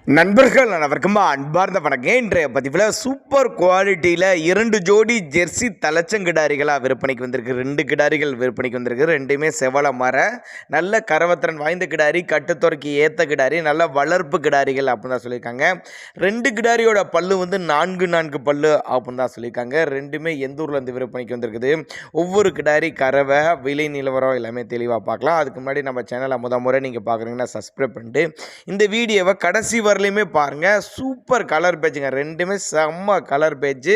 நண்பர்கள் அனைவருக்கும் அன்பார்ந்த வணக்கம். இன்றைய பதிவில் சூப்பர் குவாலிட்டியில் 2 ஜோடி ஜெர்சி தலைச்சங்கிடாரிகளாக விற்பனைக்கு வந்திருக்கு. 2 கிடாரிகள் விற்பனைக்கு வந்திருக்கு. ரெண்டுமே செவல மர நல்ல கரவத்திறன் வாய்ந்த கிடாரி, கட்டுத்துறைக்கு ஏற்ற கிடாரி, நல்ல வளர்ப்பு கிடாரிகள் அப்படின்னு தான் சொல்லியிருக்காங்க. 2 கிடாரியோட பல்லு வந்து 4 பல்லு அப்படின்னு தான் சொல்லியிருக்காங்க. ரெண்டுமே எந்த ஊர்லேருந்து விற்பனைக்கு வந்திருக்குது, ஒவ்வொரு கிடாரி கறவை விலை நிலவரம் எல்லாமே தெளிவாக பார்க்கலாம். அதுக்கு முன்னாடி நம்ம சேனலை முறை நீங்கள் பார்க்குறீங்கன்னா சப்ஸ்கிரைப் பண்ணிட்டு இந்த வீடியோவை கடைசி வரலையுமே பாருங்கள். சூப்பர் கலர் பேஜுங்க, ரெண்டுமே செம்ம கலர் பேஜு.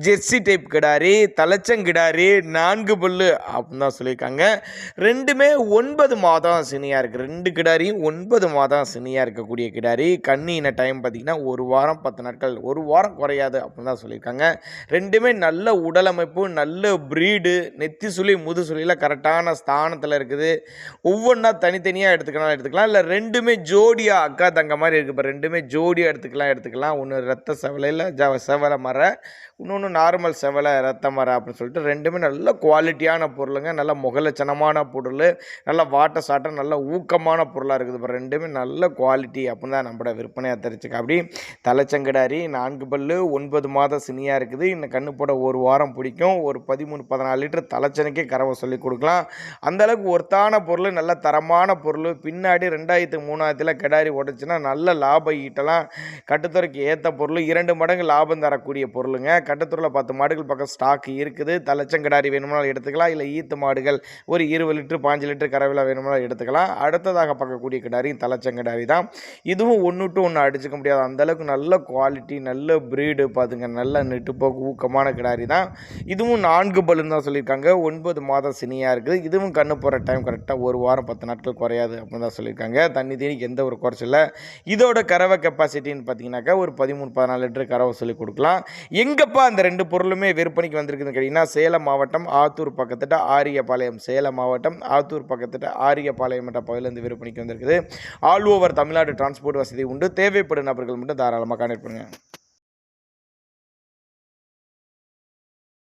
ஜெர்சி டைப் கிடாரி, தலைச்சங்கிடாரி, 4 பல்லு அப்படின்னு தான் சொல்லியிருக்காங்க. ரெண்டுமே 9 மாதம் சினியாக இருக்குது. 2 கிடாரியும் 9 மாதம் சினியாக இருக்கக்கூடிய கிடாரி. கண்ணின டைம் பார்த்திங்கன்னா 1 வாரம் 10 நாட்கள், 1 வாரம் குறையாது அப்படின்னு தான் சொல்லியிருக்காங்க. ரெண்டுமே நல்ல உடலமைப்பு, நல்ல ப்ரீடு, நெத்தி சுழி முது சுழியில் கரெக்டான ஸ்தானத்தில் இருக்குது. ஒவ்வொன்றா தனித்தனியாக எடுத்துக்கலாம், இல்லை ரெண்டுமே ஜோடியாக அக்கா தங்க மாதிரி இருக்குது. இப்போ ரெண்டுமே ஜோடியாக எடுத்துக்கலாம். ஒன்று ரத்த செவலையில் செவலை மர, இன்னொன்று நார்மல் செவலை ரத்த மரம் அப்படின்னு சொல்லிட்டு ரெண்டுமே நல்ல குவாலிட்டியான பொருளுங்க. நல்ல முகலட்சணமான பொருள், நல்ல வாட்ட சாட்டம், நல்ல ஊக்கமான பொருளாக இருக்குது. இப்போ ரெண்டுமே நல்ல குவாலிட்டி அப்படின்னு தான் நம்மளோட விற்பனையாக தெரிஞ்சுக்க. அப்படி தலைச்சங்கிடாரி 4 பல்லு 9 மாதம் சினியாக இருக்குது. இன்னும் கண்ணு போட 1 வாரம் பிடிக்கும். ஒரு 13-14 லிட்டர் தலைச்சனுக்கே கறவை சொல்லி கொடுக்கலாம். அந்தளவுக்கு ஒருத்தான பொருள், நல்ல தரமான பொருள். பின்னாடி 2000-3000 கிடாரி உடைச்சுன்னா நல்ல லாபம் ஈட்டலாம். கட்டுத்துறைக்கு ஏற்ற பொருள், 2 மடங்கு லாபம் தரக்கூடிய பொருளுங்க. கட்டுத்துறையில் 10 மாடுகள் பக்கம் ஸ்டாக் இருக்குது. தலைச்சங்கிடாரி வேணும்னாலும் எடுத்துக்கலாம், இல்லை ஈத்து மாடுகள் ஒரு 20 லிட்டர் 5 லிட்டர் கறவையில் வேணும்னாலும் எடுத்துக்கலாம். அடுத்ததாக பார்க்கக்கூடிய கிடாரி தலைச்சங்கிடாரி தான். இதுவும் ஒன்று டு ஒன்று அடிச்சுக்க முடியாது, அந்தளவுக்கு நல்ல குவாலிட்டி, நல்ல ப்ரீடு பார்த்துங்க. நல்ல நெட்டுப்போக்கு ஊக்கமான கிடாரி தான். இதுவும் 4 பல்லுன்னு தான் சொல்லியிருக்காங்க. 9 மாதம் சினியாக இருக்குது. இதுவும் கண்ணு போகிற டைம் கரெக்டாக 1 வாரம் 10 நாட்கள் குறையாது அப்படின்னு தான் சொல்லியிருக்காங்க. தண்ணி தீனிக்கு எந்த ஒரு குறைச்சல. இதோட கறவை கெப்பாசிட்டின்னு பார்த்தீங்கன்னாக்கா ஒரு 13-14 லிட்டர் கறவை சொல்லி கொடுக்கலாம். எங்கப்பா அந்த 2 பொருளுமே விற்பனைக்கு வந்திருக்குதுன்னு கேட்டிங்கன்னா, சேலம் மாவட்டம் ஆத்தூர் பக்கத்துட்ட ஆரியபாளையம், சேலம் மாவட்டம் ஆத்தூர் பக்கத்துட்ட ஆரியபாளையம் என்ற பகுதியிலேருந்து விற்பனைக்கு வந்திருக்குது. ஆல் ஓவர் தமிழ்நாடு டிரான்ஸ்போர்ட் வசதி உண்டு. தேவைப்படும் நபர்கள் மட்டும் தாராளமாக கான்டெக்ட் பண்ணுங்கள்.